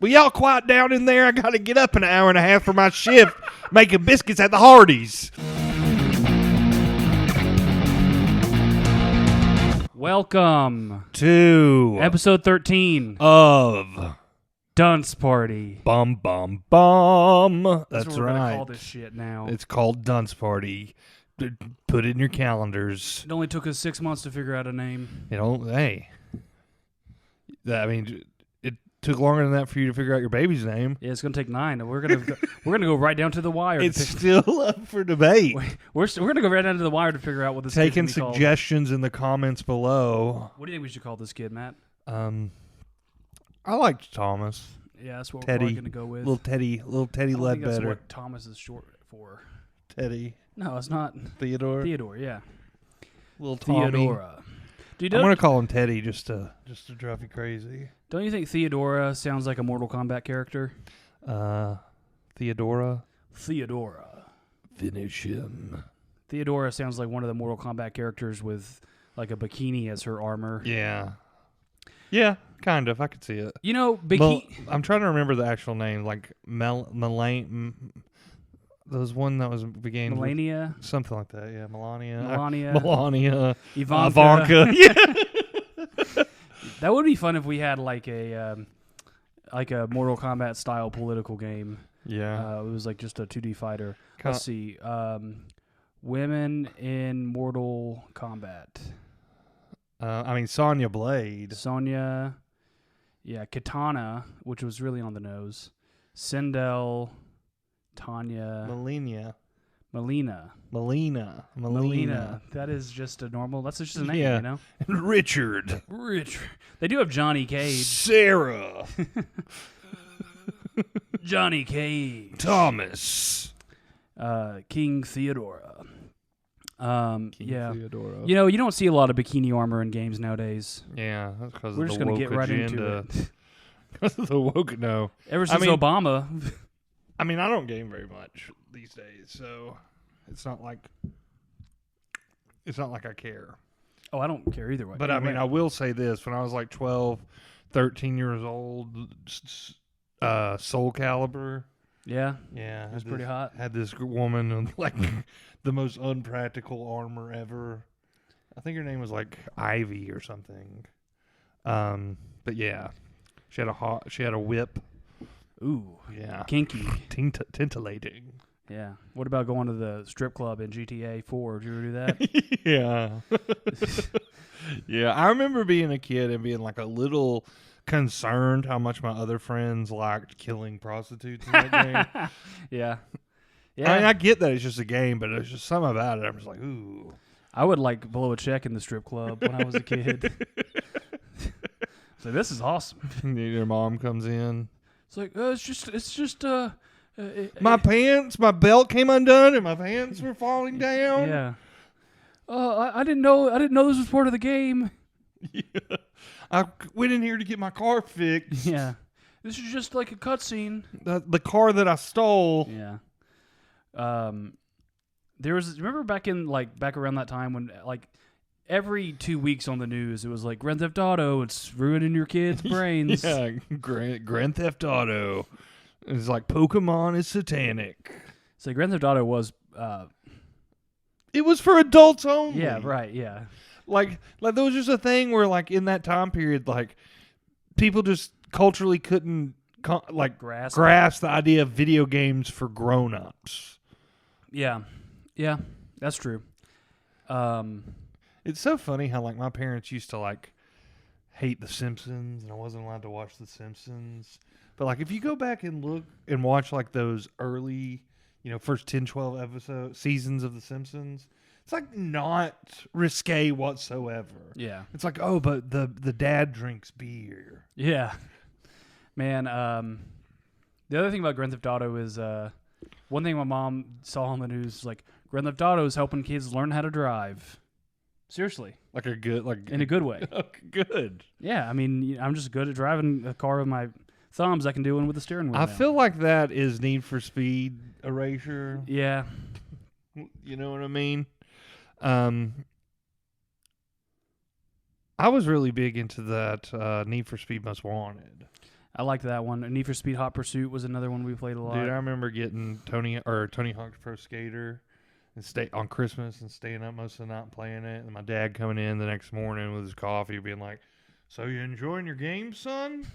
Will y'all quiet down in there? I got to get up in an hour and a half for my shift making biscuits at the Hardee's. Welcome to episode 13 of Dunce Party. Bum Bum Bum. That's what we're right. gonna call this shit now. It's called Dunce Party. Put it in your calendars. It only took us 6 months to figure out a name. Hey. I mean, it took longer than that for you to figure out your baby's name. Yeah, it's gonna take 9. We're gonna go right down to the wire. It's still up for debate. We're gonna go right down to the wire to figure out what this. Taking kid's gonna be suggestions in the comments below. What do you think we should call this kid, Matt? I liked Thomas. Yeah, that's what Teddy. we're gonna go with. Little Teddy I don't think Ledbetter. that's what Thomas is short for. Teddy. No, it's not. Theodore. Yeah. Little Tommy. Theodora. I'm gonna call him Teddy just to drive you crazy. Don't you think Theodora sounds like a Mortal Kombat character? Theodora. Finish him. Theodora sounds like one of the Mortal Kombat characters with like a bikini as her armor. Yeah. Yeah, kind of. I could see it. You know, I'm trying to remember the actual name, like there was one that was began Melania, with something like that. Yeah, Melania, Ivanka. Yeah. That would be fun if we had like a Mortal Kombat style political game. Yeah. It was like just a 2D fighter. Let's see. Women in Mortal Kombat. Sonya Blade. Sonya. Yeah, Katana, which was really on the nose. Sindel. Tanya. Melina. That is just a normal. That's just a name, yeah. You know. Richard. They do have Johnny Cage. Sarah. Johnny Cage. Thomas. King Theodora. Theodora. You know, you don't see a lot of bikini armor in games nowadays. Yeah, that's because we're just gonna get right into it. Because of the woke. No. Ever since Obama. I don't game very much these days, so it's not like I care. Oh, I don't care either way. But I will say this: when I was like 12, 13 years old, Soul Calibur. Yeah, it was pretty hot. Had this woman in like the most unpractical armor ever. I think her name was like Ivy or something. But yeah, she had a whip. Ooh, yeah, kinky, titillating. Yeah. What about going to the strip club in GTA 4? Did you ever do that? Yeah. Yeah, I remember being a kid and being like a little concerned how much my other friends liked killing prostitutes in that game. Yeah. I get that it's just a game, but there's just something about it. I'm just like, ooh. I would like blow a check in the strip club when I was a kid. So this is awesome. Your mom comes in. It's like, it's just my belt came undone and my pants were falling down. Yeah. I didn't know this was part of the game. Yeah. I went in here to get my car fixed. Yeah. This is just like a cutscene. The car that I stole. Yeah. Remember back around that time when like every 2 weeks on the news, it was like Grand Theft Auto, it's ruining your kids' brains. Yeah, Grand Theft Auto. It's like Pokemon is satanic. So Grand Theft Auto was... it was for adults only. Yeah, right, yeah. Like there was just a thing where like in that time period, like people just culturally couldn't grasp the idea of video games for grown-ups. Yeah, that's true. It's so funny how like my parents used to like hate The Simpsons, and I wasn't allowed to watch The Simpsons. But like if you go back and look and watch like those early, first 10, 12 seasons of The Simpsons, it's like not risque whatsoever. Yeah. It's like, oh, but the dad drinks beer. Yeah. Man, the other thing about Grand Theft Auto is one thing my mom saw on the news is like Grand Theft Auto is helping kids learn how to drive. Seriously. In a good way. Good. Yeah, I'm just good at driving a car with my thumbs. I can do one with the steering wheel. I feel like that is Need for Speed erasure. Yeah. You know what I mean? I was really big into that Need for Speed Most Wanted. I liked that one. Need for Speed Hot Pursuit was another one we played a lot. Dude, I remember getting Tony Hawk's Pro Skater and stay on Christmas and staying up most of the night and playing it. And my dad coming in the next morning with his coffee being like, "So you enjoying your game, son?"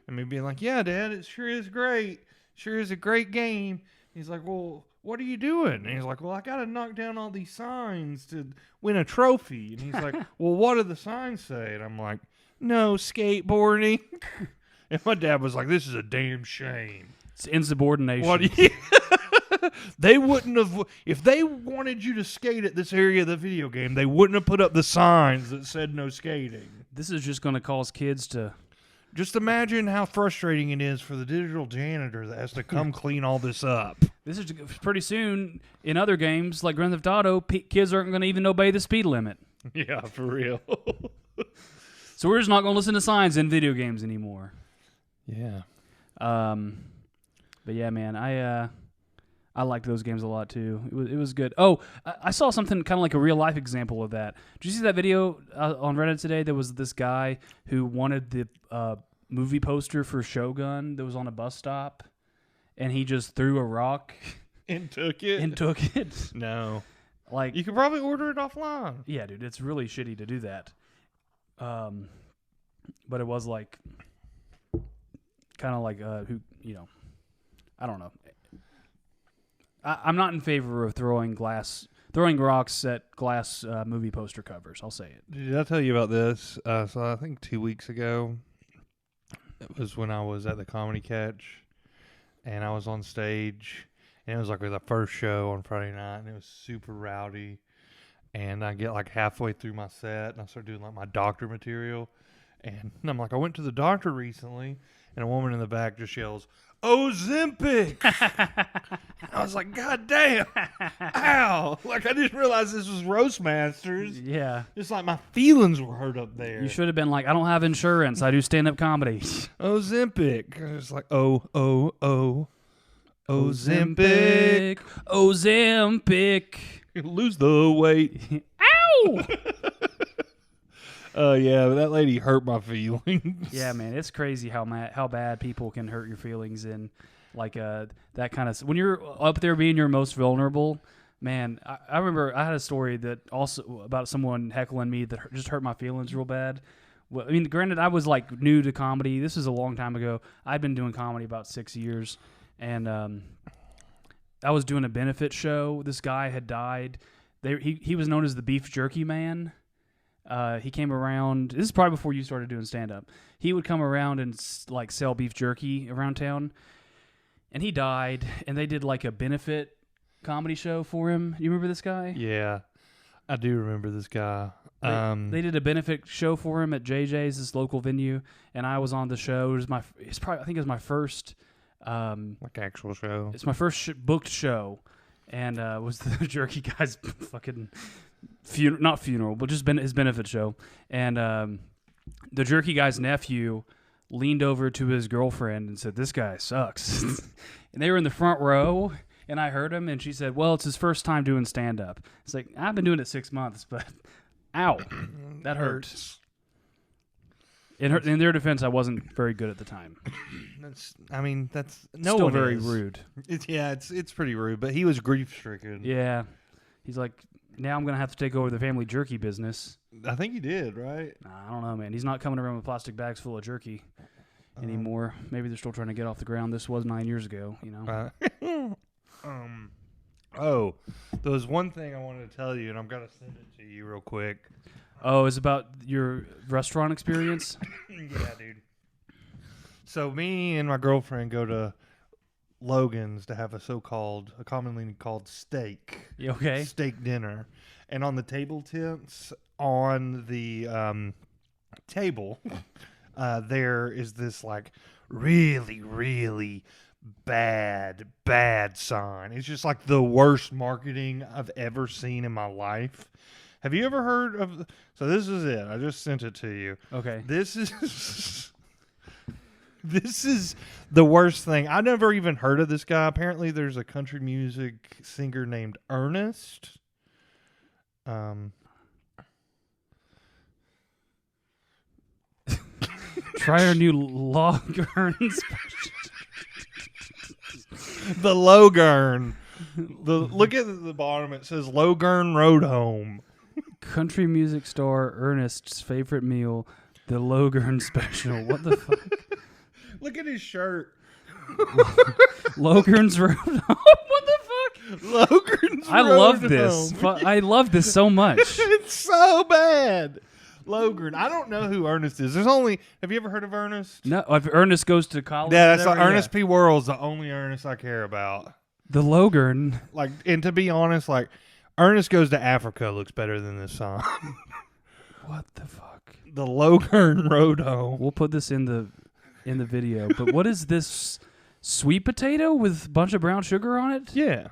And me being like, "Yeah, Dad, it sure is great. Sure is a great game." He's like, "Well, what are you doing?" And he's like, "Well, I got to knock down all these signs to win a trophy." And he's like, "Well, what do the signs say?" And I'm like, "No skateboarding." And my dad was like, "This is a damn shame. It's insubordination. What do you They wouldn't have, if they wanted you to skate at this area of the video game, they wouldn't have put up the signs that said no skating." This is just going to cause kids to... Just imagine how frustrating it is for the digital janitor that has to come clean all this up. This is pretty soon in other games like Grand Theft Auto, kids aren't going to even obey the speed limit. Yeah, for real. So we're just not going to listen to signs in video games anymore. Yeah. But yeah, man, I liked those games a lot too. It was good. Oh, I saw something kind of like a real life example of that. Did you see that video on Reddit today? There was this guy who wanted the movie poster for Shogun that was on a bus stop, and he just threw a rock And took it? No. Like, you could probably order it offline. Yeah, dude, it's really shitty to do that. But it was like, kind of like, who, you know, I don't know. I'm not in favor of throwing rocks at glass movie poster covers. I'll say it. Did I tell you about this? So I think 2 weeks ago, it was when I was at the Comedy Catch, and I was on stage, and it was like the first show on Friday night, and it was super rowdy. And I get like halfway through my set, and I start doing like my doctor material, and I'm like, I went to the doctor recently, and a woman in the back just yells, "Ozempic!" I was like, God damn. Ow. Like, I didn't realize this was Roastmasters. Yeah. Just like my feelings were hurt up there. You should have been like, I don't have insurance. I do stand-up comedy. Ozempic. I was like, Ozempic. Ozempic. Lose the weight. Ow! Yeah, that lady hurt my feelings. Yeah, man, it's crazy how bad people can hurt your feelings in like that kind of... When you're up there being your most vulnerable, man, I remember I had a story that also about someone heckling me that just hurt my feelings real bad. Well, I mean, granted, I was like new to comedy. This is a long time ago. I'd been doing comedy about 6 years, and I was doing a benefit show. This guy had died. He was known as the Beef Jerky Man. He came around. This is probably before you started doing stand-up. He would come around and like sell beef jerky around town. And he died, and they did like a benefit comedy show for him. You remember this guy? Yeah, I do remember this guy. They did a benefit show for him at JJ's, this local venue, and I was on the show. I think it was my first like actual show. It's my first booked show, and was the jerky guy's fucking not funeral, but just his benefit show. And the jerky guy's nephew leaned over to his girlfriend and said, "This guy sucks." And they were in the front row, and I heard him, and she said, "Well, it's his first time doing stand-up." It's like, I've been doing it 6 months, but ow, that hurt. In their defense, I wasn't very good at the time. That's no still one very is. rude. It's pretty rude, but he was grief-stricken. Yeah. He's like, now I'm going to have to take over the family jerky business. I think he did, right? I don't know, man. He's not coming around with plastic bags full of jerky anymore. Maybe they're still trying to get off the ground. This was 9 years ago, you know. There was one thing I wanted to tell you, and I'm going to send it to you real quick. Oh, it's about your restaurant experience? Yeah, dude. So me and my girlfriend go to Logan's to have a commonly called steak. Okay. Steak dinner. And on the table tents on the table, there is this like really, really bad sign. It's just like the worst marketing I've ever seen in my life. Have you ever heard of... So this is it. I just sent it to you. Okay. This is the worst thing. I never even heard of this guy. Apparently there's a country music singer named Ernest. Try our new Logern special. The Logern. Look at the bottom. It says Logern Road Home. Country music star Ernest's favorite meal, the Logern special. What the fuck? Look at his shirt. Logern's Road Home. What the fuck? Logern's I Road love this. Home. I love this so much. It's so bad. Logern. I don't know who Ernest is. Have you ever heard of Ernest? No, if Ernest goes to college. Yeah, that's whatever, Ernest P. Worrell's the only Ernest I care about. The Logern. Like, and to be honest, like, Ernest Goes to Africa looks better than this song. What the fuck? The Logern Road Home. We'll put this in the video. But what is this sweet potato with a bunch of brown sugar on it? Yeah.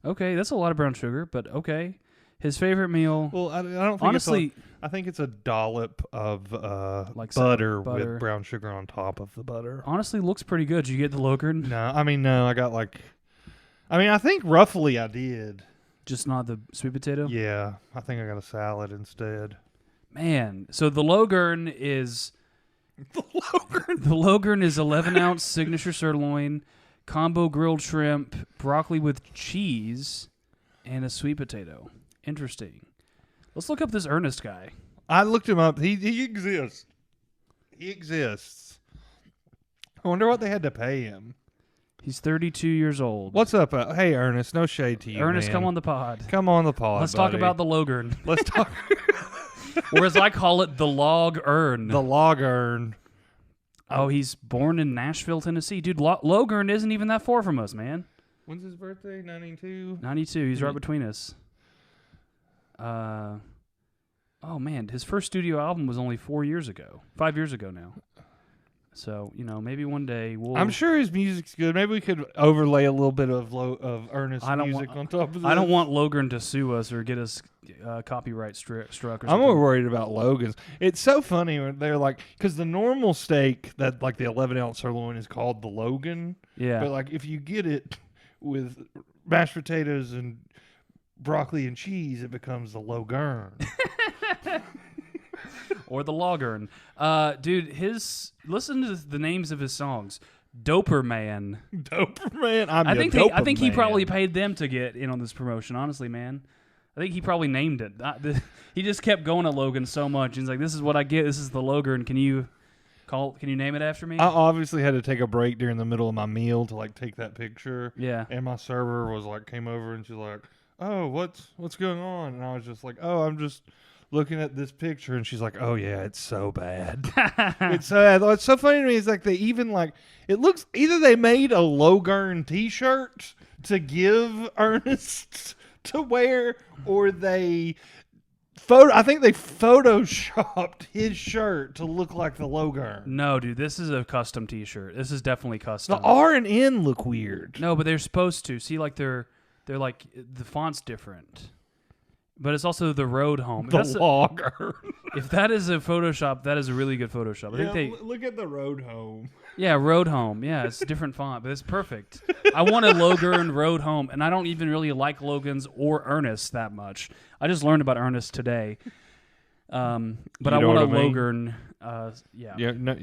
Okay, that's a lot of brown sugar, but okay. His favorite meal. Well, I don't think honestly, I think it's a dollop of like butter butter with brown sugar on top of the butter. honestly looks pretty good. Did you get the Logern? No. I got I think roughly I did. Just not the sweet potato? Yeah, I think I got a salad instead. Man, so the Logern is The Logern. the Logern is 11-ounce signature sirloin, combo grilled shrimp, broccoli with cheese, and a sweet potato. Interesting. Let's look up this Ernest guy. I looked him up. He exists. He exists. I wonder what they had to pay him. He's 32 years old. What's up? Hey, Ernest. No shade to you, Ernest, man. come on the pod. Come on the pod. Let's buddy. talk about the Logern. Let's talk. Or as I call it, the Logern. The Logern. Oh, he's born in Nashville, Tennessee. Dude, Logern isn't even that far from us, man. When's his birthday? 92? 92. He's right between us. Oh, man. His first studio album was only 5 years ago now. So, maybe one day we'll... I'm sure his music's good. Maybe we could overlay a little bit of Ernest music on top of this. I don't want Logern to sue us or get us copyright struck or something. I'm more worried about Logan's. It's so funny when they're like, because the normal steak that like the 11-ounce sirloin is called the Logan. Yeah. But like if you get it with mashed potatoes and broccoli and cheese, it becomes the Logern. Or the Logern. Dude, listen to the names of his songs. Doper Man. Doper Man. I think he probably paid them to get in on this promotion, honestly, man. I think he probably named it. He just kept going to Logan so much. He's like, this is what I get. This is the Logern. Can you name it after me? I obviously had to take a break during the middle of my meal to like take that picture. Yeah. And my server was like, came over and she's like, oh, what's going on? And I was just like, oh, I'm just looking at this picture. And she's like, oh yeah, it's so bad. It's so bad. What's so funny to me is like they even like, it looks, either they made a Logern t-shirt to give Ernest to wear, or I think they photoshopped his shirt to look like the Logern. No, dude, this is a custom T-shirt. This is definitely custom. The R and N look weird. No, but they're supposed to. See, like they're like the font's different, but it's also the Road Home. The Logern. If that is a Photoshop, that is a really good Photoshop. I think look at the Road Home. Yeah, Road Home. Yeah, it's a different font, but it's perfect. I want a Logern Road Home, and I don't even really like Logan's or Ernest that much. I just learned about Ernest today. But I want a Logern. Yeah. No,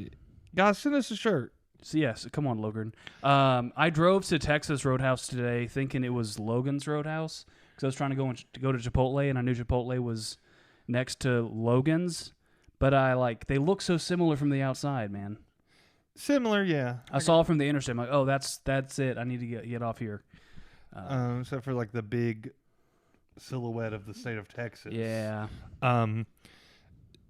guys, send us a shirt. So yes, come on, Logern. I drove to Texas Roadhouse today thinking it was Logan's Roadhouse because I was trying to go to Chipotle, and I knew Chipotle was next to Logan's. But they look so similar from the outside, man. Similar, yeah. I saw it from the interstate. I'm like, oh, that's it. I need to get off here. Except for like the big silhouette of the state of Texas. Yeah.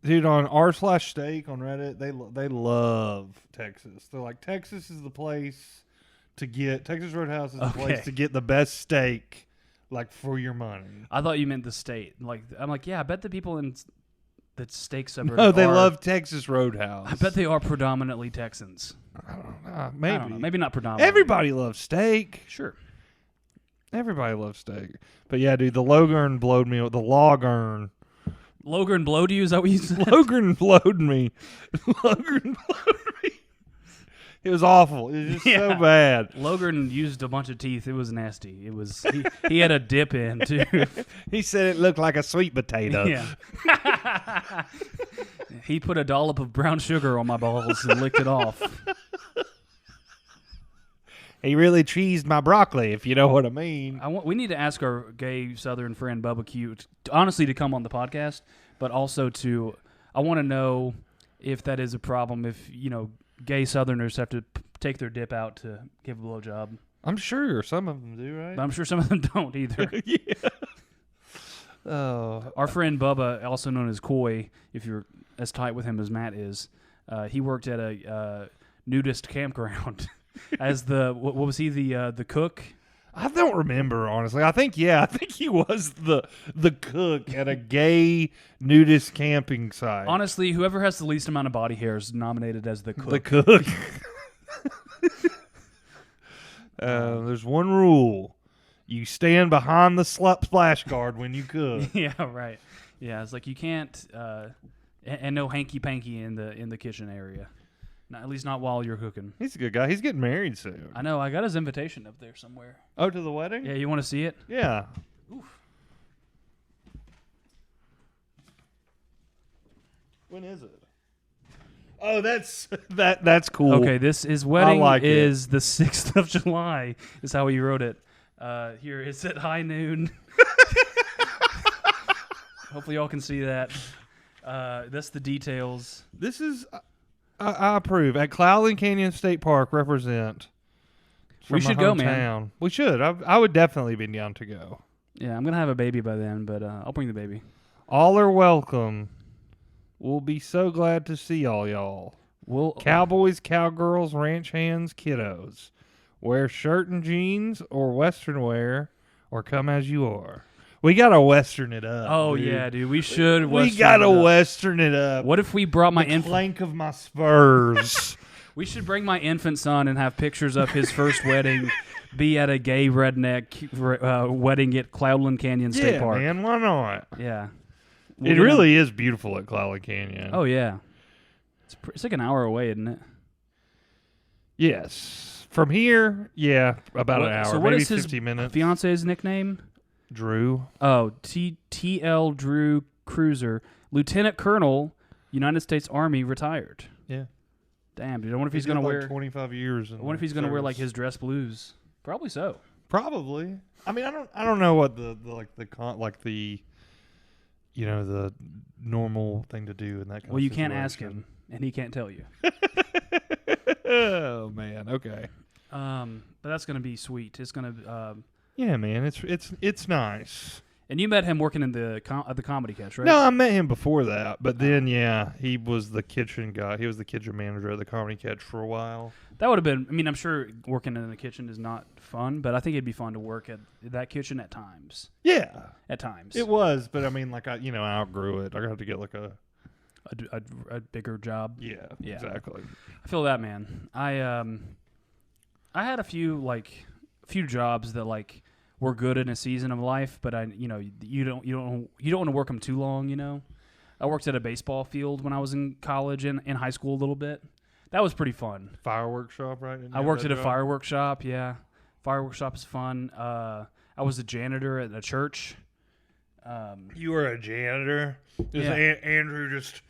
Dude, on r/steak on Reddit, they love Texas. They're like, Texas is the place to get. Texas Roadhouse is the place to get the best steak, like for your money. I thought you meant the state. Like, I'm like, yeah, I bet the people in the steak suburbs. No, they love Texas Roadhouse. I bet they are predominantly Texans. I don't know. Maybe. I don't know. Maybe not predominantly. Everybody loves steak. Sure. Everybody loves steak. But yeah, dude, the Logern blowed me. The Logern. Logern blowed you? Is that what you said? Logern blowed me. Logern blowed me. It was awful. It was just so bad. Logern used a bunch of teeth. It was nasty. It was he had a dip in too. He said it looked like a sweet potato. Yeah. He put a dollop of brown sugar on my balls and licked it off. He really cheesed my broccoli, if you know what I mean. We need to ask our gay Southern friend Bubba Q, honestly, to come on the podcast, but also I want to know if that is a problem. If gay Southerners have to take their dip out to give a blowjob. I'm sure some of them do, right? But I'm sure some of them don't either. Yeah. Oh, Our friend Bubba, also known as Coy, if you're as tight with him as Matt is, he worked at a nudist campground as what was he, the cook? I don't remember, honestly. I think he was the cook at a gay nudist camping site. Honestly, whoever has the least amount of body hair is nominated as the cook. The cook. There's one rule. You stand behind the splash guard when you cook. Yeah, right. Yeah, it's like you can't, and no hanky-panky in the kitchen area. Not, at least not while you're cooking. He's a good guy. He's getting married soon. I know. I got his invitation up there somewhere. Oh, to the wedding? Yeah, you want to see it? Yeah. Oof. When is it? Oh, that's cool. Okay, his wedding like is the 6th of July, is how he wrote it. Here, it's at high noon. Hopefully y'all can see that. That's the details. This is, I approve. At Cloudland Canyon State Park, represent. We should go, man. We should. I would definitely be down to go. Yeah, I'm going to have a baby by then, but I'll bring the baby. All are welcome. We'll be so glad to see all y'all. Cowboys, cowgirls, ranch hands, kiddos. Wear shirt and jeans or Western wear or come as you are. We got to Western it up. Oh, dude. Yeah, dude. We should We got to Western it up. What if we brought my infant? Clank of my spurs. We should bring my infant son and have pictures of his first wedding be at a gay redneck wedding at Cloudland Canyon State Park. Yeah, man. Why not? Yeah. It really is beautiful at Cloudland Canyon. Oh, yeah. It's like an hour away, isn't it? Yes. From here, yeah, about an hour. So what maybe is his 50 minutes. Fiance's nickname? Drew. Oh, TL Drew Cruiser, Lieutenant Colonel, United States Army, retired. Yeah. Damn, dude. I wonder if he's gonna wear 25 years. I wonder if he's gonna wear like his dress blues. Probably so. Probably. I mean, I don't know what the normal thing to do in that kind of Well, you situation. can't ask him, and he can't tell you. Oh man. Okay. But that's gonna be sweet. It's gonna. Yeah, man. It's nice. And you met him working in the Comedy Catch, right? No, I met him before that, but then he was the kitchen guy. He was the kitchen manager at the Comedy Catch for a while. That would have been. I mean, I'm sure working in the kitchen is not fun, but I think it'd be fun to work at that kitchen at times. Yeah, at times it was. But I mean, like I outgrew it. I got to get like a bigger job. Yeah, exactly. I feel that, man. I had a few jobs that were good in a season of life, but you don't want to work them too long. I worked at a baseball field when I was in college and in high school a little bit. That was pretty fun. Fireworks shop, right? I worked at a fireworks shop. Yeah, fireworks shop is fun. I was a janitor at a church. You were a janitor. Andrew just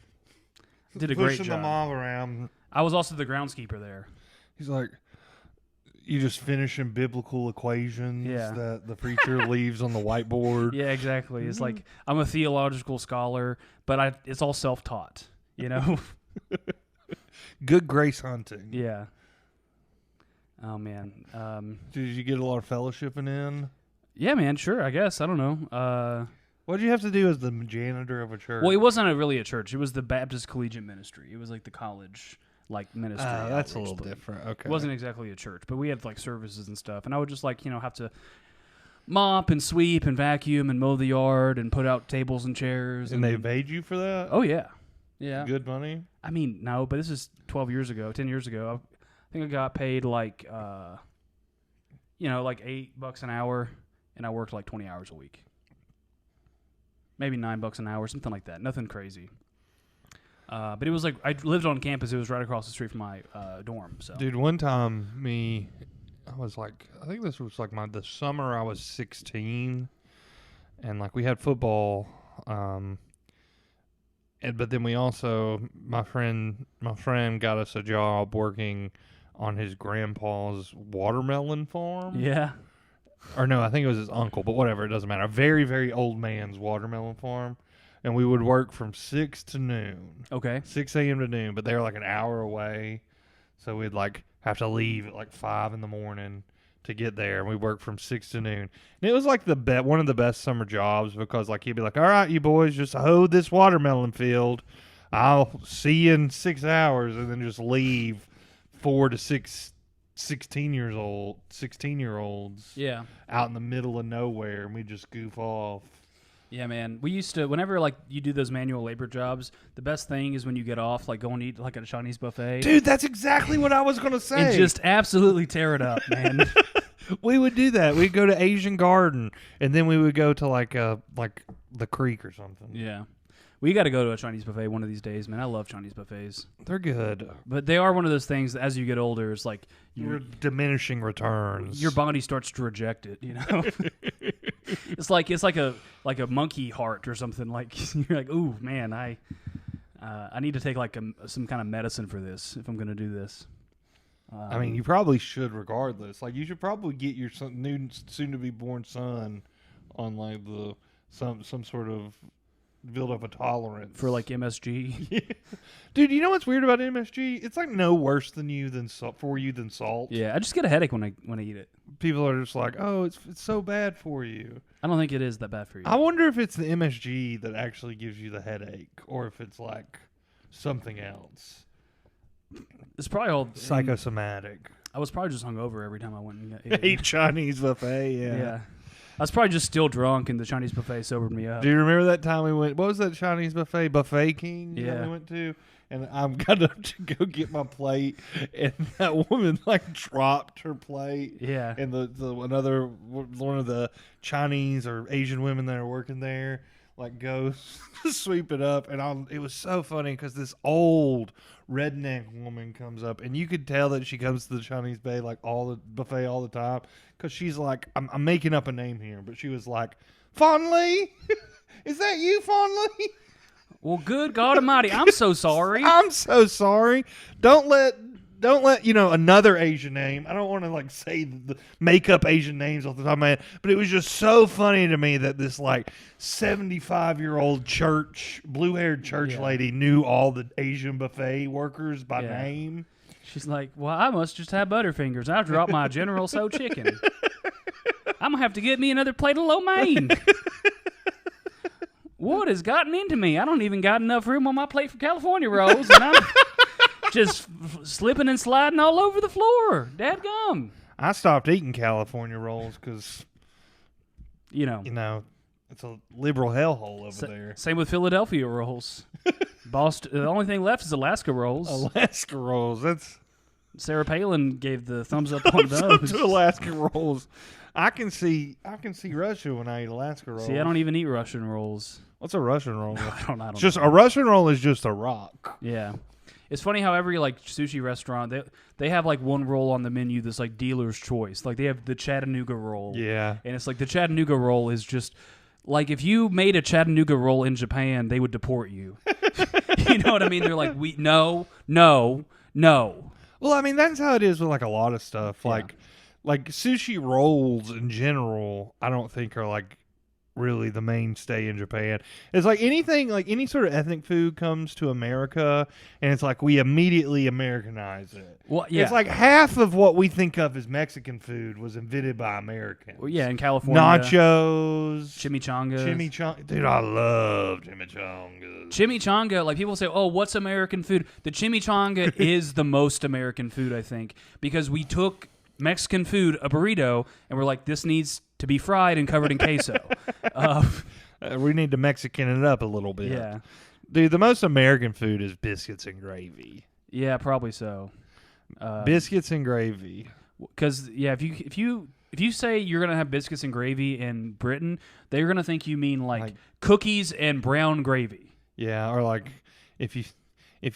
did a great job. Pushing them all around. I was also the groundskeeper there. He's like, you just finishing biblical equations that the preacher leaves on the whiteboard. Yeah, exactly. It's like I'm a theological scholar, but it's all self-taught. Good grace hunting. Yeah. Oh man. Did you get a lot of fellowshipping in? Yeah, man. Sure. I guess. I don't know. What did you have to do as the janitor of a church? Well, it wasn't really a church. It was the Baptist Collegiate Ministry. It was like the college ministry. That's a little different. Okay. It wasn't exactly a church, but we had services and stuff, and I would just have to mop and sweep and vacuum and mow the yard and put out tables and chairs. And they paid you for that? Oh yeah. Yeah. Good money? I mean, no, but this is 10 years ago. I think I got paid $8 an hour, and I worked 20 hours a week. Maybe $9 an hour, something like that. Nothing crazy. But it was I lived on campus. It was right across the street from my dorm. So, dude, one time I was I think this was the summer I was 16, and we had football, but then we also my friend got us a job working on his grandpa's watermelon farm. Yeah. Or no, I think it was his uncle, but whatever, it doesn't matter. A very, very old man's watermelon farm. And we would work from 6 to noon. Okay. 6 a.m. to noon, but they were like an hour away. So we'd like have to leave at like 5 in the morning to get there. And we worked from 6 to noon. And it was like one of the best summer jobs because like he'd be like, all right, you boys, just hoe this watermelon field. I'll see you in 6 hours, and then just leave 4 to 6 16-year-olds Yeah. out in the middle of nowhere, and we just goof off. Yeah, man. We used to, whenever like you do those manual labor jobs, the best thing is when you get off, like go and eat like at a Chinese buffet. Dude, that's exactly what I was going to say. And just absolutely tear it up, man. We would do that. We'd go to Asian Garden, and then we would go to like the creek or something. Yeah. We got to go to a Chinese buffet one of these days, man. I love Chinese buffets. They're good. But they are one of those things that as you get older, it's like You're diminishing returns. your body starts to reject it, you know? It's like a monkey heart or something. Like you're like, ooh, man, I need to take like some kind of medicine for this if I'm going to do this. I mean, you probably should regardless. Like, you should probably get your soon-to-be-born son on like some sort of build up a tolerance for like MSG. Yeah. Dude, you know what's weird about MSG? It's like no worse than for you than salt. Yeah, I just get a headache when I eat it. People are just like, oh, it's so bad for you. I don't think it is that bad for you. I wonder if it's the MSG that actually gives you the headache, or if it's like something else. It's probably all psychosomatic. I was probably just hungover every time I went and ate Chinese buffet. Yeah. I was probably just still drunk, and the Chinese buffet sobered me up. Do you remember that time we went? What was that Chinese buffet? Buffet King. Yeah. That we went to, and I'm gonna go get my plate, and that woman like dropped her plate. Yeah. And one of the Chinese or Asian women that are working there like goes to sweep it up, and it was so funny because this old redneck woman comes up, and you could tell that she comes to the Chinese buffet all the time, because she's like, I'm making up a name here, but she was like, Fondly, is that you, Fondly? Well, good God Almighty, I'm so sorry. I'm so sorry. Don't let another Asian name. I don't want to like say make up Asian names off the top of my head, but it was just so funny to me that this like 75-year-old blue-haired church lady knew all the Asian buffet workers by name. She's like, well, I must just have Butterfingers. I dropped my General Tso chicken. I'm gonna have to get me another plate of lo mein. What has gotten into me? I don't even got enough room on my plate for California rolls, and I'm just slipping and sliding all over the floor. Dadgum. I stopped eating California rolls because, you know, it's a liberal hellhole over there. Same with Philadelphia rolls. Boston. The only thing left is Alaska rolls. Alaska rolls. That's Sarah Palin gave the thumbs up on those. To Alaska rolls. I can see Russia when I eat Alaska rolls. See, I don't even eat Russian rolls. What's a Russian roll? I don't know. A Russian roll is just a rock. Yeah. It's funny how every like sushi restaurant they have like one roll on the menu that's like dealer's choice. Like they have the Chattanooga roll. Yeah. And it's like the Chattanooga roll is just like if you made a Chattanooga roll in Japan, they would deport you. You know what I mean? They're like, no. Well, I mean, that's how it is with like a lot of stuff. Like sushi rolls in general, I don't think are like really the mainstay in Japan. It's like anything, like any sort of ethnic food comes to America, and it's like we immediately Americanize it. Well, yeah. It's like half of what we think of as Mexican food was invented by Americans. Well, yeah, in California. Nachos. Chimichangas. Dude, I love chimichangas. Chimichanga, like people say, oh, what's American food? The chimichanga is the most American food, I think, because we took Mexican food, a burrito, and we're like, this needs to be fried and covered in queso. We need to Mexican it up a little bit. Yeah. Dude, the most American food is biscuits and gravy. Yeah, probably so. Biscuits and gravy. Because, yeah, if you say you're going to have biscuits and gravy in Britain, they're going to think you mean like cookies and brown gravy. Yeah, or like if you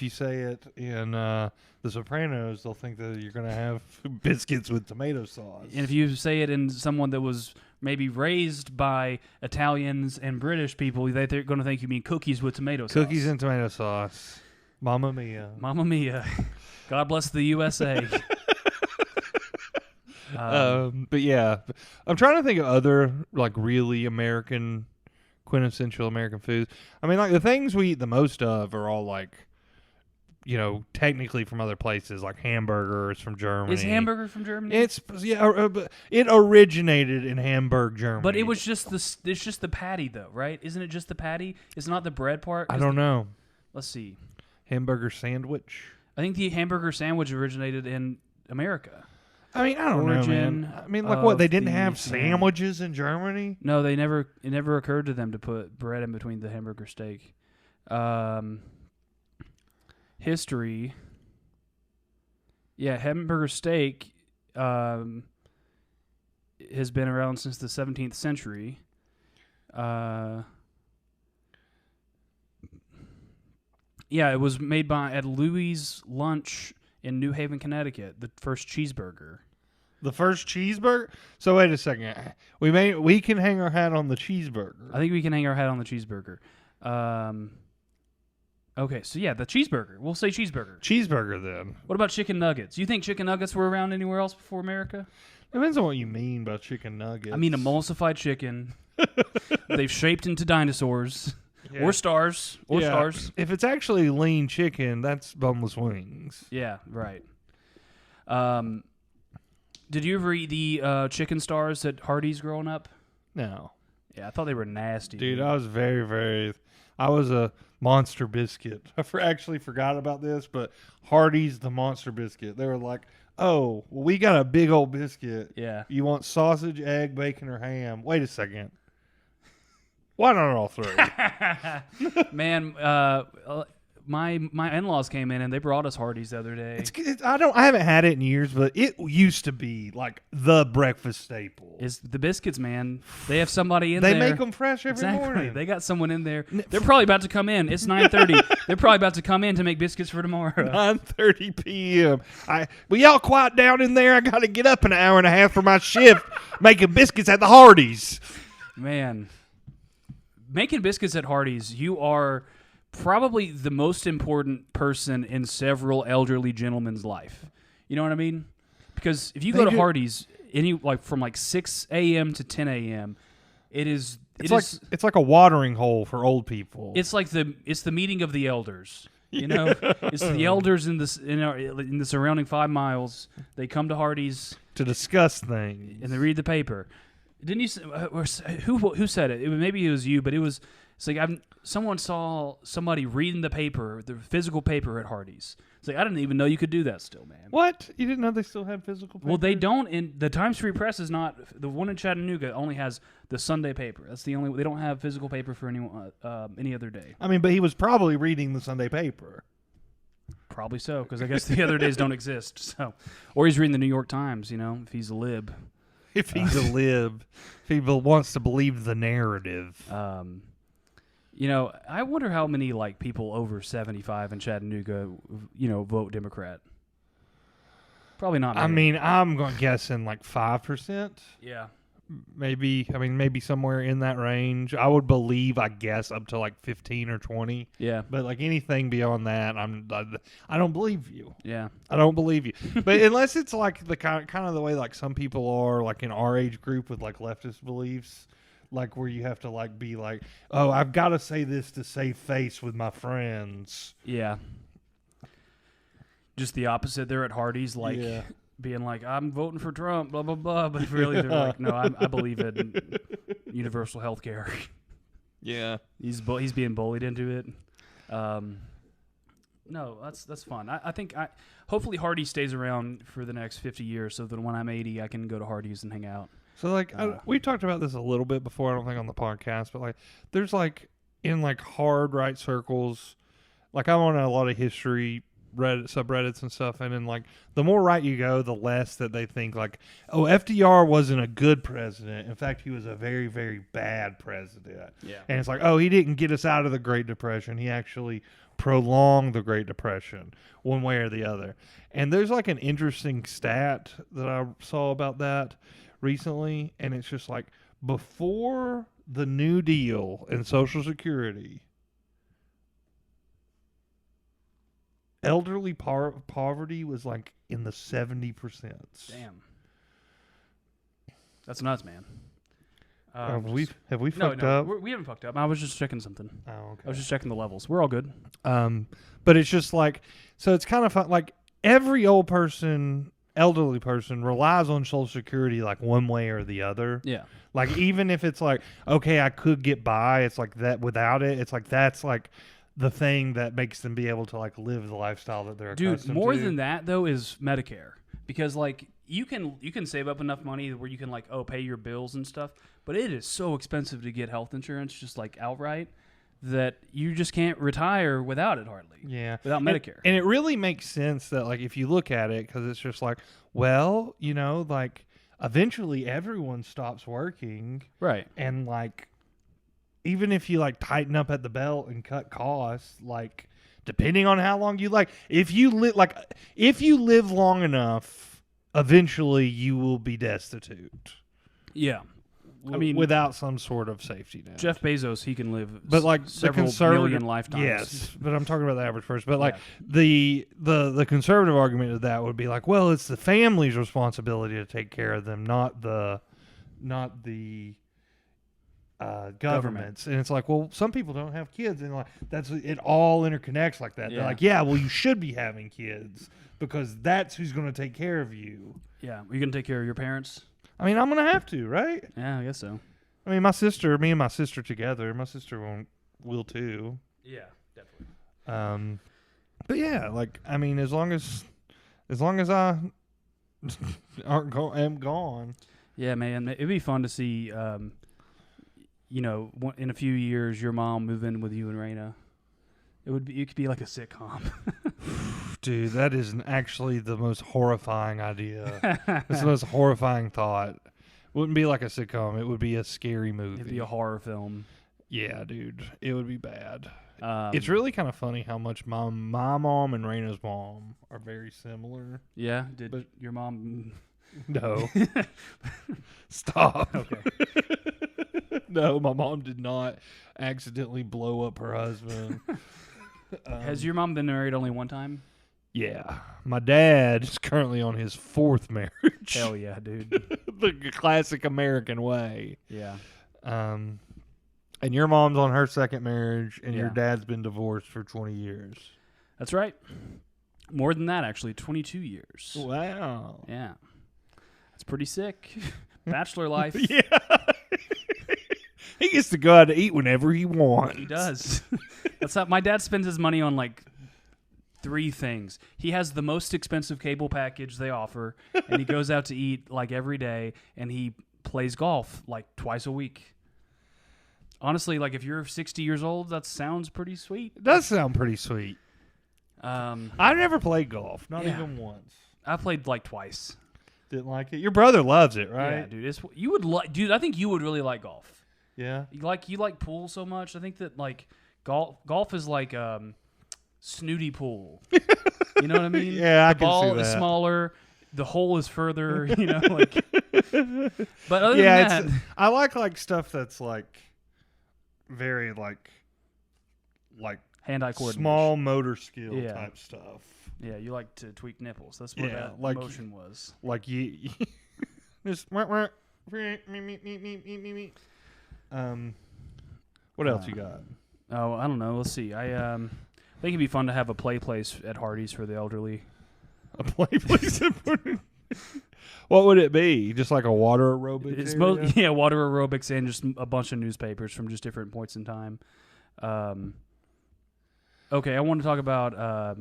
say it in The Sopranos, they'll think that you're going to have biscuits with tomato sauce. And if you say it in someone that was maybe raised by Italians and British people, they're going to think you mean cookies with tomato sauce. Cookies and tomato sauce. Mamma mia. Mamma mia. God bless the USA. But yeah, I'm trying to think of other like really American, quintessential American foods. I mean, like the things we eat the most of are all like, technically from other places, like hamburgers from Germany. Is hamburger from Germany? It originated in Hamburg, Germany. But it was just it's just the patty though, right? Isn't it just the patty? It's not the bread part. I don't know. Let's see. Hamburger sandwich. I think the hamburger sandwich originated in America. I mean, I don't know, man. I mean, like what? They didn't have sandwiches in Germany? No, it never occurred to them to put bread in between the hamburger steak. History. Yeah, hamburger steak has been around since the 17th century. Yeah, it was made at Louis' Lunch in New Haven, Connecticut. The first cheeseburger. The first cheeseburger? So wait a second. We can hang our hat on the cheeseburger. I think we can hang our hat on the cheeseburger. Okay, so yeah, the cheeseburger. We'll say cheeseburger. Cheeseburger then. What about chicken nuggets? You think chicken nuggets were around anywhere else before America? Depends on what you mean by chicken nuggets. I mean emulsified chicken. They've shaped into dinosaurs. Yeah. Or stars. Stars. If it's actually lean chicken, that's boneless wings. Yeah, right. Did you ever eat the chicken stars at Hardee's growing up? No. Yeah, I thought they were nasty. Dude, I was I was a monster biscuit. I actually forgot about this, but Hardee's the monster biscuit. They were like, oh, well, we got a big old biscuit. Yeah. You want sausage, egg, bacon, or ham? Wait a second. Why not all three? Man, my in-laws came in and they brought us Hardee's the other day. I haven't had it in years, but it used to be like the breakfast staple. It's the biscuits, man. They have somebody in there. They make them fresh every morning. They got someone in there. They're probably about to come in. It's 9:30. They're probably about to come in to make biscuits for tomorrow. 9:30 p.m. Will y'all quiet down in there? I got to get up in an hour and a half for my shift making biscuits at the Hardee's. Man. Making biscuits at Hardee's, you are probably the most important person in several elderly gentlemen's life. You know what I mean? Because if you go to Hardee's, from 6 a.m. to 10 a.m., it's like a watering hole for old people. It's like the meeting of the elders. You know, it's the elders in the surrounding 5 miles. They come to Hardee's to discuss things and they read the paper. Didn't you? Who said it? Maybe it was you, but it's like someone saw somebody reading the paper, the physical paper at Hardee's. It's like I didn't even know you could do that still, man. What? You didn't know they still had physical paper? Well, they don't. In the Times Free Press is not the one in Chattanooga. Only has the Sunday paper. That's the only. They don't have physical paper for any other day. I mean, but he was probably reading the Sunday paper. Probably so, because I guess the other days don't exist. So, or he's reading the New York Times. You know, if he's a lib. If he's a lib, if he wants to believe the narrative. I wonder how many people over 75 in Chattanooga, vote Democrat. Probably not many. I mean, I'm guessing 5%. Yeah. Maybe somewhere in that range. I would believe, I guess, up to 15 or 20. Yeah. But anything beyond that, I don't believe you. Yeah. I don't believe you. But unless it's the kind of the way some people are in our age group with leftist beliefs, where you have to be oh, I've got to say this to save face with my friends. Yeah. Just the opposite there at Hardee's, yeah. Being I'm voting for Trump, blah, blah, blah. But really, they're no, I believe in universal health care. Yeah. He's being bullied into it. No, that's fun. I think hopefully Hardee stays around for the next 50 years so that when I'm 80, I can go to Hardee's and hang out. So, we talked about this a little bit before, I don't think on the podcast, but, there's, in, hard right circles, I'm on a lot of history Reddit subreddits and stuff, and then the more right you go, the less that they think oh, FDR wasn't a good president. In fact, he was a very, very bad president. Yeah. And it's oh, he didn't get us out of the Great Depression. He actually prolonged the Great Depression one way or the other. And there's an interesting stat that I saw about that recently, and it's just before the New Deal and Social Security, elderly poverty was like in the 70%. Damn. That's nuts, man. Have we fucked no, up? we haven't fucked up. I was just checking something. Oh, okay. I was just checking the levels. We're all good. But it's just like, so it's kind of fun. Like every elderly person relies on Social Security like one way or the other. Yeah. Like even if it's like, okay, I could get by, it's like that without it. It's like that's like the thing that makes them be able to like live the lifestyle that they're accustomed to. Dude, more than that though is Medicare, because like you can save up enough money where you can like pay your bills and stuff, but it is so expensive to get health insurance just like outright that you just can't retire without it hardly. Yeah. Without Medicare. And it really makes sense that like if you look at it, because it's just like, well, you know, like eventually everyone stops working. Right. And like even if you like tighten up at the belt and cut costs, like depending on how long you like, if you live long enough, eventually you will be destitute. Yeah. I mean, without some sort of safety net. Jeff Bezos, he can live like several million lifetimes. Yes, but I'm talking about the average person. But like the conservative argument of that would be like, well, it's the family's responsibility to take care of them, not the government's. And it's like, well, some people don't have kids, and like it all interconnects like that. Yeah. They're like, yeah, well, you should be having kids because that's who's going to take care of you. Yeah, are you going to take care of your parents? I mean, I'm going to have to, right? Yeah, I guess so. I mean, me and my sister together. My sister will too. Yeah, definitely. But yeah, like I mean, as long as I am gone. Yeah, man, it'd be fun to see. You know, in a few years, your mom move in with you and Raina. It could be like a sitcom. Dude, that is actually the most horrifying idea. It's the most horrifying thought. Wouldn't be like a sitcom. It would be a scary movie. It'd be a horror film. Yeah, dude. It would be bad. It's really kind of funny how much my mom and Raina's mom are very similar. Yeah? Did your mom... No. Stop. Okay. No, my mom did not accidentally blow up her husband. Has your mom been married only one time? Yeah. My dad is currently on his fourth marriage. Hell yeah, dude. The classic American way. Yeah. And your mom's on her second marriage, and your dad's been divorced for 20 years. That's right. More than that, actually. 22 years. Wow. Yeah. That's pretty sick. Bachelor life. Yeah. He gets to go out to eat whenever he wants. He does. That's how my dad spends his money on like 3 things. He has the most expensive cable package they offer, and he goes out to eat like every day, and he plays golf like twice a week. Honestly, like if you're 60 years old, that sounds pretty sweet. It does sound pretty sweet. I've never played golf, not even once. I played like twice. Didn't like it. Your brother loves it, right? Yeah, dude. Dude, I think you would really like golf. Yeah. You like pool so much. I think that like golf is like snooty pool. You know what I mean? Yeah, I the can see ball that. is smaller, the hole is further. You know, like. But other than that, I like stuff that's like very like hand-eye coordination, small motor skill Yeah. type stuff. Yeah, you like to tweak nipples. That's what that like motion was. Like you just what else you got? Oh, I don't know. Let's see. I think it'd be fun to have a play place at Hardee's for the elderly. A play place? What would it be? Just like a water aerobics? It's water aerobics and just a bunch of newspapers from just different points in time. Okay, I want to talk about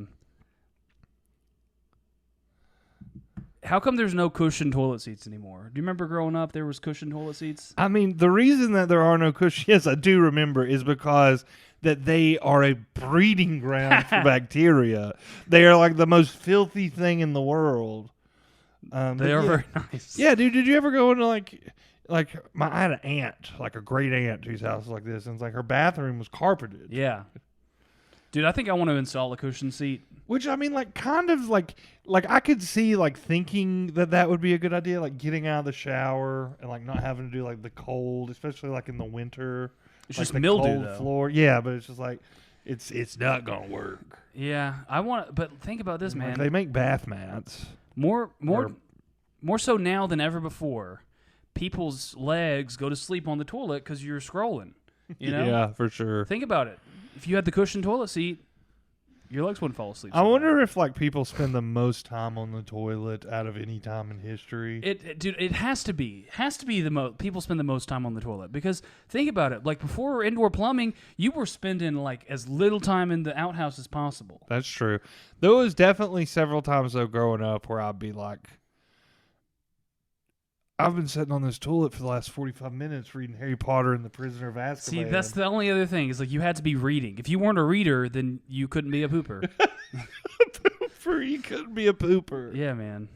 how come there's no cushioned toilet seats anymore? Do you remember growing up there was cushioned toilet seats? I mean, the reason that there are no cushions, yes, I do remember, is because that they are a breeding ground for bacteria. They are like the most filthy thing in the world. They are very nice. Yeah, dude, did you ever go into I had an aunt, like a great aunt whose house was like this, and it's like her bathroom was carpeted. Yeah. Dude, I think I want to install a cushion seat. Which I mean, like, kind of like I could see like thinking that would be a good idea, like getting out of the shower and like not having to do like the cold, especially like in the winter. It's like just the mildew, cold though. floor. Yeah, but it's just like it's not gonna work. Yeah, but think about this, man. Like, they make bath mats. More so now than ever before. People's legs go to sleep on the toilet because you're scrolling. You know? Yeah, for sure. Think about it. If you had the cushioned toilet seat, your legs wouldn't fall asleep. I wonder if like people spend the most time on the toilet out of any time in history. Dude, it has to be the most. People spend the most time on the toilet because think about it. Like before indoor plumbing, you were spending like as little time in the outhouse as possible. That's true. There was definitely several times though growing up where I'd be like, I've been sitting on this toilet for the last 45 minutes reading Harry Potter and the Prisoner of Azkaban. See, that's the only other thing is like you had to be reading. If you weren't a reader, then you couldn't be a pooper. Pooper, you couldn't be a pooper. Yeah, man.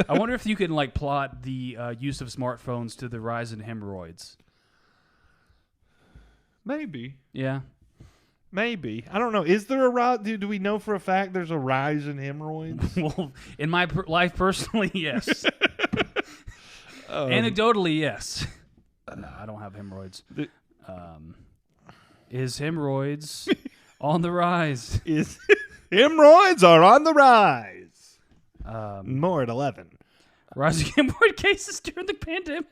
I wonder if you can like plot the use of smartphones to the rise in hemorrhoids. Maybe. Yeah. Maybe. I don't know. Is there a rise? Do we know for a fact there's a rise in hemorrhoids? Well, in my life personally, yes. Anecdotally, yes. No, I don't have hemorrhoids. Is hemorrhoids on the rise? Hemorrhoids are on the rise. More at 11. Rising hemorrhoid cases during the pandemic.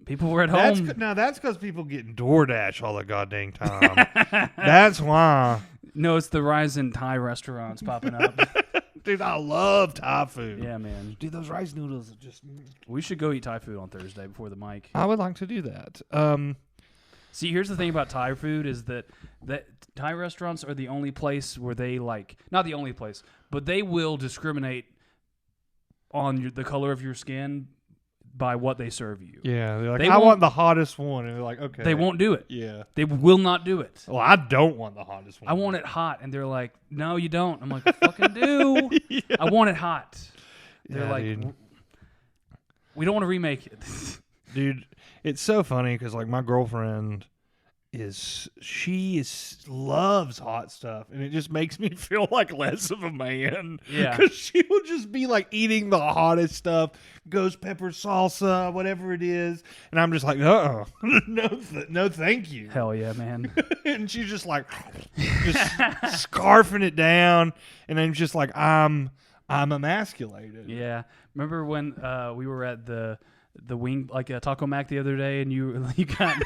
People were at home. That's because people getting DoorDash all the goddamn time. That's why. No, it's the rise in Thai restaurants popping up. Dude, I love Thai food. Yeah, man. Dude, those rice noodles are just... We should go eat Thai food on Thursday before the mic. I would like to do that. See, here's the thing about Thai food is that Thai restaurants are the only place where they like... Not the only place, but they will discriminate on the color of your skin by what they serve you. Yeah, they're like, I want the hottest one. And they're like, okay. They won't do it. Yeah. They will not do it. Well, I don't want the hottest one. I want it hot. And they're like, no, you don't. I'm like, I fucking do. Yeah. I want it hot. They're like, dude. We don't want to remake it. Dude, it's so funny because like my girlfriend loves hot stuff, and it just makes me feel like less of a man. Yeah, because she will just be like eating the hottest stuff, ghost pepper salsa, whatever it is, and I'm just like, no, thank you. Hell yeah, man. And she's just like, just scarfing it down, and I'm just like, I'm emasculated. Yeah, remember when we were at the wing, like Taco Mac the other day, and you got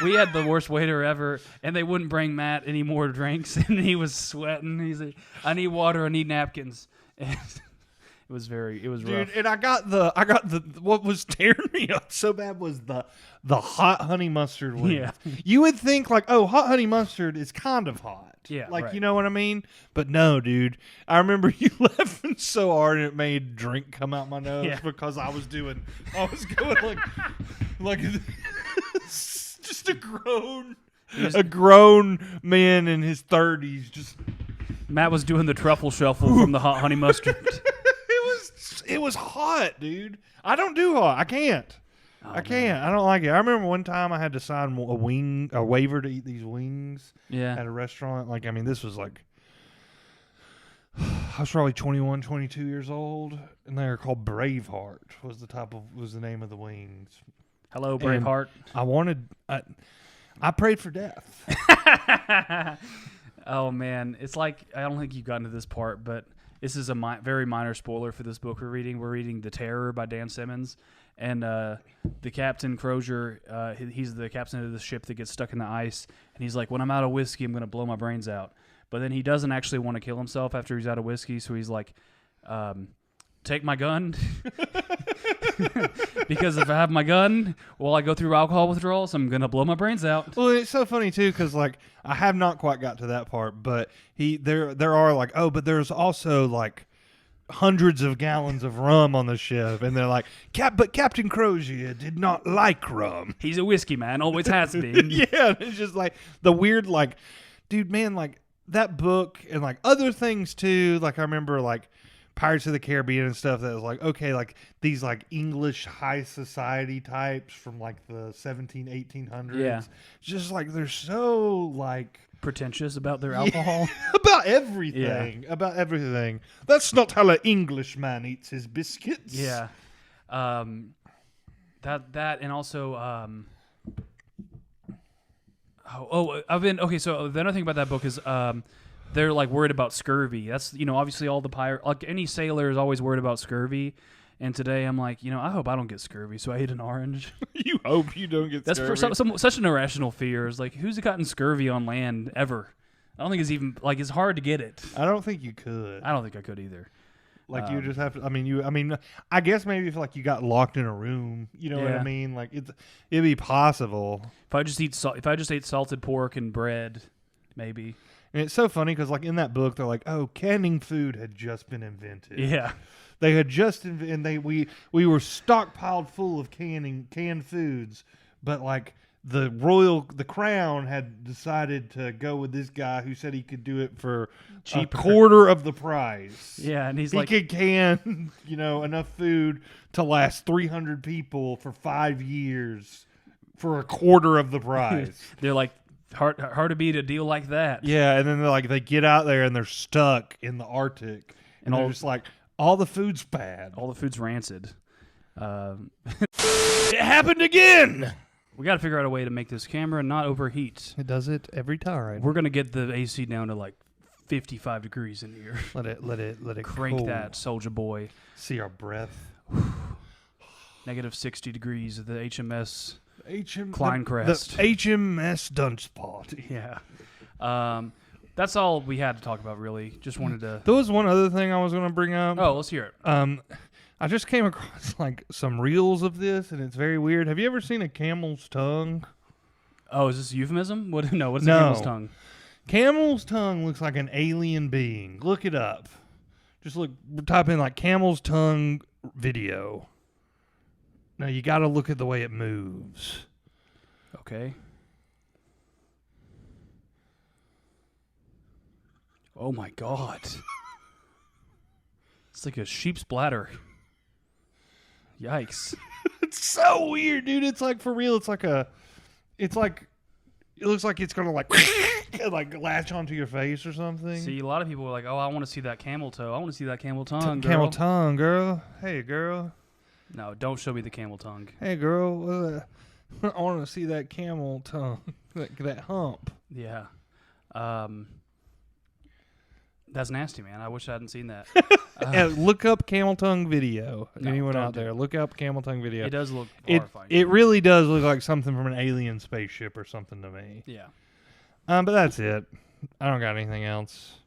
we had the worst waiter ever, and they wouldn't bring Matt any more drinks, and he was sweating. He's like, I need water, I need napkins. And it was Dude, rough. And I got the what was tearing me up so bad was the hot honey mustard wings. Yeah. You would think like, oh, hot honey mustard is kind of hot. Yeah, like right. You know what I mean? But no, dude. I remember you laughing so hard and it made drink come out my nose because I was going like just a grown man in his 30s just. Matt was doing the truffle shuffle from the hot honey mustard. It was hot, dude. I don't do hot. I can't. I can't. Man. I don't like it. I remember one time I had to sign a waiver to eat these wings at a restaurant. Like, I mean, this was like, I was probably 21, 22 years old, and they were called Braveheart was the name of the wings. Hello, Braveheart. I prayed for death. Oh, man. It's like, I don't think you've gotten to this part, but this is a very minor spoiler for this book we're reading. We're reading The Terror by Dan Simmons. And the captain, Crozier, he's the captain of the ship that gets stuck in the ice. And he's like, when I'm out of whiskey, I'm going to blow my brains out. But then he doesn't actually want to kill himself after he's out of whiskey. So he's like, take my gun. Because if I have my gun while I go through alcohol withdrawals, I'm going to blow my brains out. Well, it's so funny, too, because, like, I have not quite got to that part. But there are, like, but there's also, like, hundreds of gallons of rum on the ship, and they're like, but Captain Crozier did not like rum. He's a whiskey man, always has been. Yeah, it's just like the weird, like, dude, man, like that book and like other things too. Like I remember like Pirates of the Caribbean and stuff that was like, okay, like these like English high society types from like the 1800s. Yeah. Just like they're so like pretentious about their alcohol. About everything. About everything. That's not how an Englishman eats his biscuits. Yeah. That and also I've been okay. So the other thing about that book is they're like worried about scurvy. That's obviously all the pirate, like any sailor is always worried about scurvy. And today I'm like, I hope I don't get scurvy, so I ate an orange. You hope you don't get scurvy. That's such an irrational fear. It's like, who's gotten scurvy on land ever? I don't think it's even like it's hard to get it. I don't think you could. I don't think I could either. Like you just have to. I guess maybe if like you got locked in a room, you know what I mean. Like it'd be possible. If I just ate salted pork and bread, maybe. And it's so funny because like in that book, they're like, oh, canning food had just been invented. Yeah. They had just we were stockpiled full of canned foods, but like the crown had decided to go with this guy who said he could do it for cheaper, a quarter of the price. Yeah, and he could can enough food to last 300 people for 5 years for a quarter of the price. They're like hard to beat a deal like that. Yeah, and then they get out there and they're stuck in the Arctic, and they're just like, all the food's bad. All the food's rancid. It happened again. We got to figure out a way to make this camera not overheat. It does it every time. We're gonna get the AC down to like 55 degrees in here. Let it crank cool. that, soldier boy. See our breath. Negative 60 degrees of the HMS Kleinkrest. Kleinkrest. The HMS Dunspot. Yeah. That's all we had to talk about, really. Just wanted to. There was one other thing I was going to bring up. Oh, let's hear it. I just came across like some reels of this, and it's very weird. Have you ever seen a camel's tongue? Oh, is this euphemism? What? No. What's a camel's tongue? Camel's tongue looks like an alien being. Look it up. Just type in like camel's tongue video. Now you got to look at the way it moves. Okay. Oh my God. It's like a sheep's bladder. Yikes. It's so weird, dude. It's like for real. It looks like it's gonna like latch onto your face or something. See, a lot of people are like, "Oh, I want to see that camel toe. I want to see that camel tongue, girl." Camel tongue, girl. Hey, girl. No, don't show me the camel tongue. Hey, girl. I want to see that camel tongue, that hump. Yeah. That's nasty, man. I wish I hadn't seen that. Look up camel tongue video. No, Anyone don't out there, look up camel tongue video. It does look horrifying. It really does look like something from an alien spaceship or something to me. Yeah. But that's it. I don't got anything else.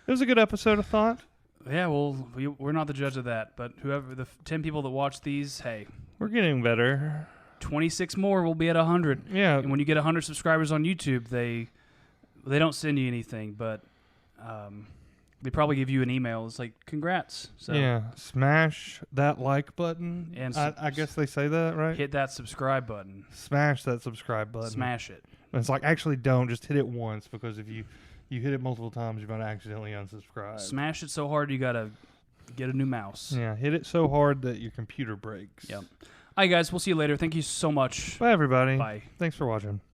It was a good episode, I thought. Yeah, well, we're not the judge of that, but whoever the 10 people that watch these, hey, we're getting better. 26 more will be at 100. Yeah. And when you get 100 subscribers on YouTube, they don't send you anything, but they probably give you an email. It's like, congrats. So yeah, smash that like button. And I guess they say that, right? Hit that subscribe button. Smash that subscribe button. Smash it. And it's like, actually don't. Just hit it once, because if you hit it multiple times, you're going to accidentally unsubscribe. Smash it so hard you got to get a new mouse. Yeah, hit it so hard that your computer breaks. Yep. All right, guys. We'll see you later. Thank you so much. Bye, everybody. Bye. Thanks for watching.